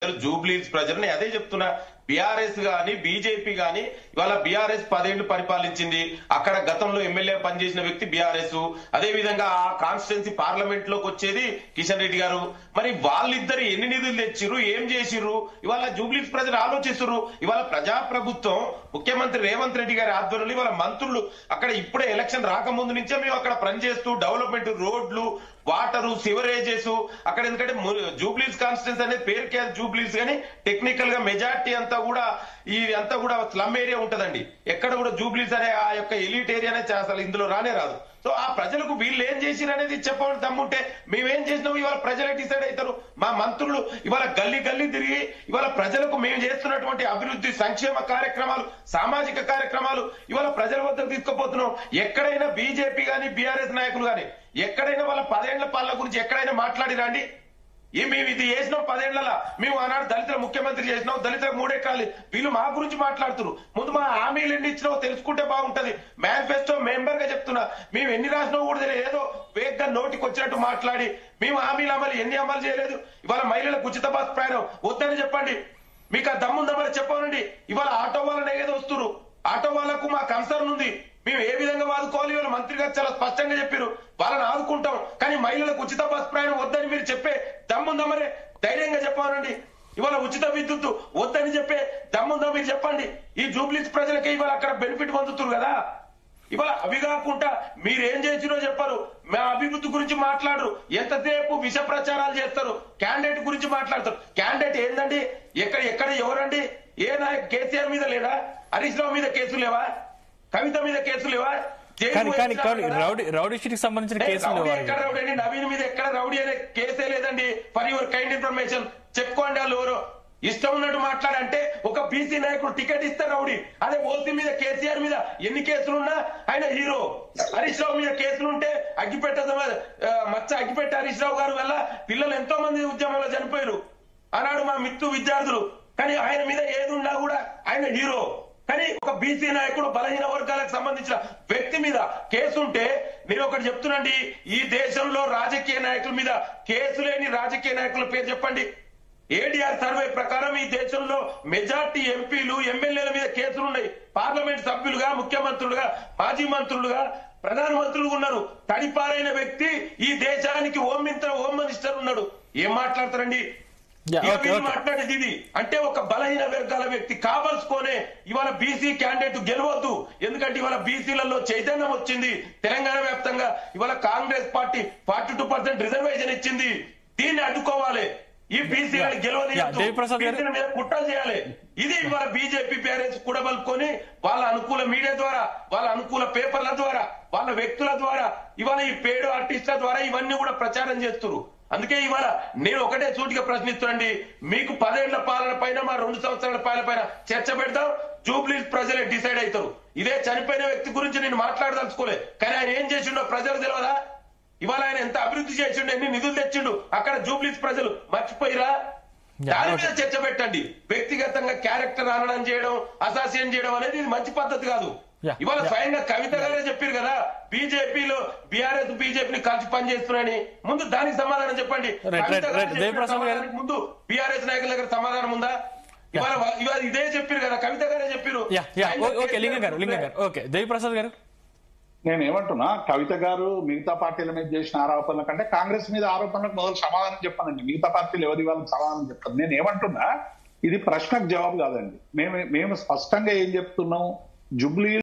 జూబ్లీస్ ప్రజలు నేను అదే చెప్తున్నా. బీఆర్ఎస్ గాని బీజేపీ గాని ఇవాళ బీఆర్ఎస్ 10 ఏళ్లు పరిపాలించింది. అక్కడ గతంలో ఎమ్మెల్యే పనిచేసిన వ్యక్తి బీఆర్ఎస్. అదే విధంగా ఆ కాన్స్టిట్యున్సీ పార్లమెంట్ లోకి వచ్చేది కిషన్ రెడ్డి గారు. మరి వాళ్ళిద్దరు ఎన్ని నిధులు తెచ్చిర్రు, ఏం చేసిర్రు, ఇవాళ జూబ్లీస్ ప్రజలు ఆలోచిస్తున్నారు. ఇవాళ ప్రజాప్రభుత్వం ముఖ్యమంత్రి రేవంత్ రెడ్డి గారి ఆధ్వర్యంలో ఇవాళ మంత్రులు అక్కడ ఇప్పుడే ఎలక్షన్ రాకముందు నుంచే మేము అక్కడ పనిచేస్తూ డెవలప్మెంట్, రోడ్లు, వాటరు, సివరేజెస్ అక్కడ, ఎందుకంటే జూబ్లీస్ కాన్స్టిట్యున్సీ అనేది పేరుకే జూబ్లీస్ కానీ టెక్నికల్ గా మెజార్టీ అంతా కూడా అంతా కూడా స్లమ్ ఏరియా ఉంటదండి. ఎక్కడ కూడా జూబ్లీస్ అనే ఆ యొక్క ఎలిట్ ఏరియానే అసలు ఇందులో రానే రాదు. సో ఆ ప్రజలకు వీళ్ళు ఏం చేసిరు అనేది చెప్పడం దమ్ముంటే మేమేం చేసినాం ఇవాళ ప్రజలే డిసైడ్ అవుతారు. మా మంత్రులు ఇవాళ గల్లీ గల్లీ తిరిగి ఇవాళ ప్రజలకు మేము చేస్తున్నటువంటి అభివృద్ధి, సంక్షేమ కార్యక్రమాలు, సామాజిక కార్యక్రమాలు ఇవాళ ప్రజల వద్దకు తీసుకుపోతున్నాం. ఎక్కడైనా బీజేపీ గాని బీఆర్ఎస్ నాయకులు గాని ఎక్కడైనా వాళ్ళ 10 ఏళ్ల పాలన గురించి ఎక్కడైనా మాట్లాడిరండి? మేము ఇది చేసినాం 10 ఏళ్లలో, మేము ఆనాడు దళితుల ముఖ్యమంత్రి చేసినాం, దళితులకు 3 ఎకరాలు, వీళ్ళు మా గురించి మాట్లాడుతున్నారు. ముందు మా హామీలు ఎన్ని ఇచ్చినావో తెలుసుకుంటే బాగుంటది. మేనిఫెస్టో మెంబర్ గా చెప్తున్నా, మేము ఎన్ని రాసినావో కూడా తెలియదు. ఏదో వేగ్గా నోటికి వచ్చినట్టు మాట్లాడి మేము హామీలు ఎన్ని అమలు చేయలేదు. ఇవాళ మహిళలకు ఉచిత బస్ ప్రయాణం వద్దని చెప్పండి. మీకు ఆ దమ్ముందమని చెప్పనండి. ఇవాళ ఆటో వాళ్ళని ఏదో వస్తున్నారు. ఆటో వాళ్లకు మా కన్సర్న్ ఉంది. మేము ఏ విధంగా ఆదుకోవాలి ఇవాళ మంత్రి గారు చాలా స్పష్టంగా చెప్పారు. వాళ్ళని ఆదుకుంటాం, కానీ మహిళలకు ఉచిత బస్ ప్రయాణం వద్దని మీరు చెప్పే దమ్ముందమరే ధైర్యంగా చెప్పానండి. ఇవాళ ఉచిత విద్యుత్ వద్దని చెప్పే దమ్ముందా మీరు చెప్పండి. ఈ జూబ్లీస్ ప్రజలకి ఇవాళ అక్కడ బెనిఫిట్ పొందుతున్నారు కదా. ఇవాళ అవి కాకుండా మీరేం చేసిరో చెప్పరు. మా అభివృద్ధి గురించి మాట్లాడరు. ఎంతసేపు విష ప్రచారాలు చేస్తారు. క్యాండిడేట్ గురించి మాట్లాడతారు. క్యాండిడేట్ ఏందండి? ఎక్కడ ఎవరండి? ఏ నాయకు కేసీఆర్ మీద లేదా? హరీష్ రావు మీద కేసులు లేవా? కవిత మీద కేసులు లేవా? రౌడీ షీట్కి సంబంధించిన కేసులు ఎక్కడ రౌడీ అండి? నవీన్ మీద ఎక్కడ రౌడీ అనే కేసే లేదండి. ఫర్ యువర్ కైండ్ ఇన్ఫర్మేషన్ చెప్పుకోండి. వాళ్ళు ఎవరో ఇష్టం ఉన్నట్టు మాట్లాడంటే ఒక బీసీ నాయకుడు టికెట్ ఇస్తే రౌడీ. అదే ఓసీ మీద, కేసీఆర్ మీద ఎన్ని కేసులున్నా ఆయన హీరో. హరీష్ రావు మీద కేసులుంటే మచ్చ అగ్గిపెట్ట హరీష్ రావు గారు వల్ల పిల్లలు ఎంతో మంది ఉద్యమంలో చనిపోయారు ఆనాడు మా మిత్తు విద్యార్థులు. కానీ ఆయన మీద ఏది ఉన్నా కూడా ఆయన హీరో. కానీ ఒక బీసీ నాయకుడు, బలహీన వర్గాలకు సంబంధించిన వ్యక్తి మీద కేసుంటే నేను ఒకటి చెప్తున్నాండి, ఈ దేశంలో రాజకీయ నాయకుల మీద కేసు లేని రాజకీయ నాయకుల పేరు చెప్పండి. ఏడీఆర్ సర్వే ప్రకారం ఈ దేశంలో మెజార్టీ ఎంపీలు, ఎమ్మెల్యేల మీద కేసులున్నాయి. పార్లమెంట్ సభ్యులుగా, ముఖ్యమంత్రులుగా, మాజీ మంత్రులుగా, ప్రధానమంత్రులుగా ఉన్నారు. తడిపారైన వ్యక్తి ఈ దేశానికి హోమ్ మినిస్టర్ ఉన్నాడు. ఏం మాట్లాడతారండి? మాట్లాడేది ఇది అంటే ఒక బలహీన వర్గాల వ్యక్తి కావలసుకొనే ఇవాళ బీసీ క్యాండిడేట్ గెలవద్దు. ఎందుకంటే ఇవాళ బీసీలలో చైతన్యం వచ్చింది. తెలంగాణ వ్యాప్తంగా ఇవాళ కాంగ్రెస్ పార్టీ 42% రిజర్వేషన్ ఇచ్చింది. దీన్ని అడ్డుకోవాలి. ఈ బీసీలను గెలవని మీద కుట్ర చేయాలి. ఇది ఇవాళ బీజేపీ బీఆర్ఎస్ కూడబలుకొని వాళ్ళ అనుకూల మీడియా ద్వారా, వాళ్ళ అనుకూల పేపర్ల ద్వారా, వాళ్ళ వ్యక్తుల ద్వారా, ఇవాళ ఈ పేడు ఆర్టిస్టుల ద్వారా ఇవన్నీ కూడా ప్రచారం చేస్తున్నారు. అందుకే ఇవాళ నేను ఒకటే సూటిగా ప్రశ్నిస్తానండి, మీకు 10 ఏళ్ల పాలన పైన, మా 2 సంవత్సరాల పాలన పైన చర్చ పెడతాం. జూబ్లీస్ ప్రజలే డిసైడ్ అవుతారు. ఇదే చనిపోయిన వ్యక్తి గురించి నేను మాట్లాడదలుచుకోలే, కానీ ఆయన ఏం చేసిండో ప్రజలు తెలియదా? ఇవాళ ఆయన ఎంత అభివృద్ధి చేసిండు, ఎన్ని నిధులు తెచ్చిండు అక్కడ జూబ్లీస్ ప్రజలు మర్చిపోయిరా? దాని మీద చర్చ పెట్టండి. వ్యక్తిగతంగా క్యారెక్టర్ హననం చేయడం, అసాసియేషన్ చేయడం అనేది ఇది మంచి పద్ధతి కాదు. ఇవాళ స్వయంగా కవిత గారే చెప్పారు కదా, బీజేపీలో బీఆర్ఎస్ బీజేపీని కలిసి పనిచేస్తున్నారని. ముందు దానికి సమాధానం చెప్పండి. ముందు బీఆర్ఎస్ నాయకుల దగ్గర సమాధానం ఉందా? ఇవాళ ఇదే చెప్పారు కదా, కవిత గారే చెప్పారు. దేవిప్రసాద్ గారు, నేనేమంటున్నా, కవిత గారు మిగతా పార్టీల మీద చేసిన ఆరోపణల కంటే కాంగ్రెస్ మీద ఆరోపణలకు మొదలు సమాధానం చెప్పానండి. మిగతా పార్టీలు ఎవరి వాళ్ళకి సమాధానం చెప్తాను. నేనేమంటున్నా, ఇది ప్రశ్నకు జవాబు కాదండి. మేము స్పష్టంగా ఏం చెప్తున్నాం, జూబ్లీ